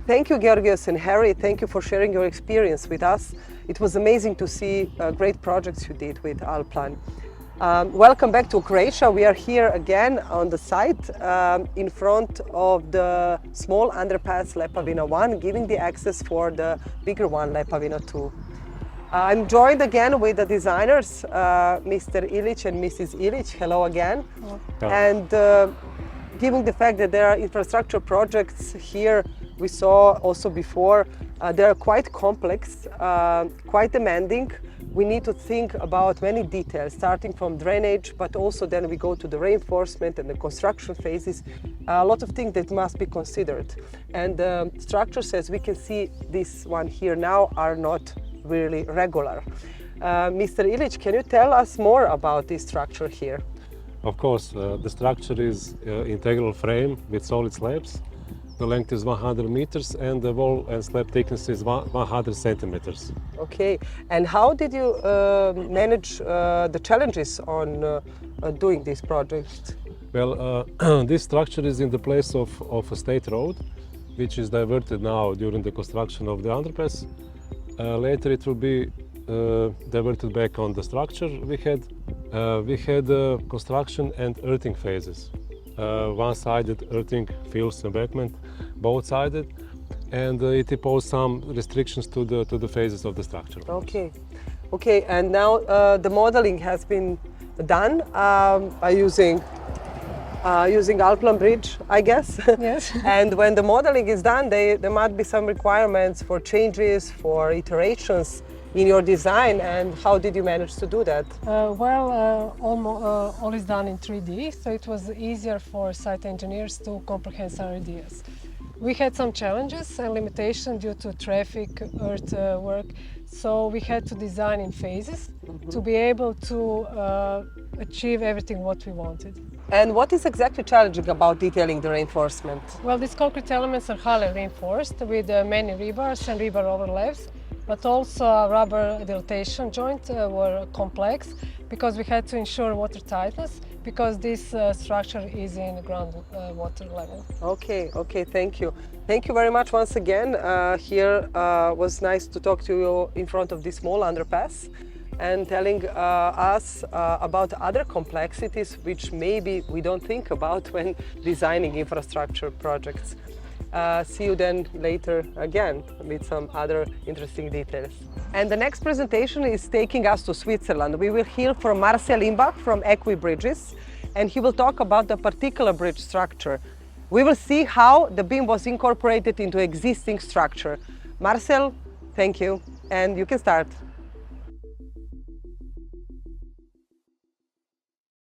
Thank you, Georgios and Harry. Thank you for sharing your experience with us. It was amazing to see great projects you did with Allplan. Welcome back to Croatia. We are here again on the site in front of the small underpass Lepavina 1, giving the access for the bigger one, Lepavina 2. I'm joined again with the designers, Mr. Ilic and Mrs. Ilic. Hello again. Hello. And given the fact that there are infrastructure projects here, we saw also before, they are quite complex, quite demanding. We need to think about many details, starting from drainage, but also then we go to the reinforcement and the construction phases. A lot of things that must be considered. And the structures, as we can see, this one here now, are not really regular. Mr. Ilic, can you tell us more about this structure here? Of course, the structure is integral frame with solid slabs. The length is 100 meters and the wall and slab thickness is 100 centimeters. Okay, and how did you manage the challenges on doing this project? Well, this structure is in the place of a state road, which is diverted now during the construction of the underpass. Later it will be diverted back on the structure. We had construction and earthing phases. One-sided earthing fields embankment, both-sided, and it imposed some restrictions to the phases of the structure. Okay, okay, and now the modeling has been done by using Allplan Bridge, I guess. Yes. And when the modeling is done, there might be some requirements for changes, for iterations in your design. And how did you manage to do that? All is done in 3D, so it was easier for site engineers to comprehend our ideas. We had some challenges and limitations due to traffic, earthwork, so we had to design in phases to be able to achieve everything what we wanted. And what is exactly challenging about detailing the reinforcement? Well, these concrete elements are highly reinforced with many rebars and rebar overlaps, but also rubber dilatation joints were complex because we had to ensure water tightness because this structure is in groundwater level. Okay, okay, thank you. Thank you very much once again. Here was nice to talk to you in front of this small underpass and telling us about other complexities which maybe we don't think about when designing infrastructure projects. See you then later again with some other interesting details. And the next presentation is taking us to Switzerland. We will hear from Marcel Imbach from Equibridges, and he will talk about the particular bridge structure. We will see how the beam was incorporated into existing structure. Marcel, thank you, and you can start.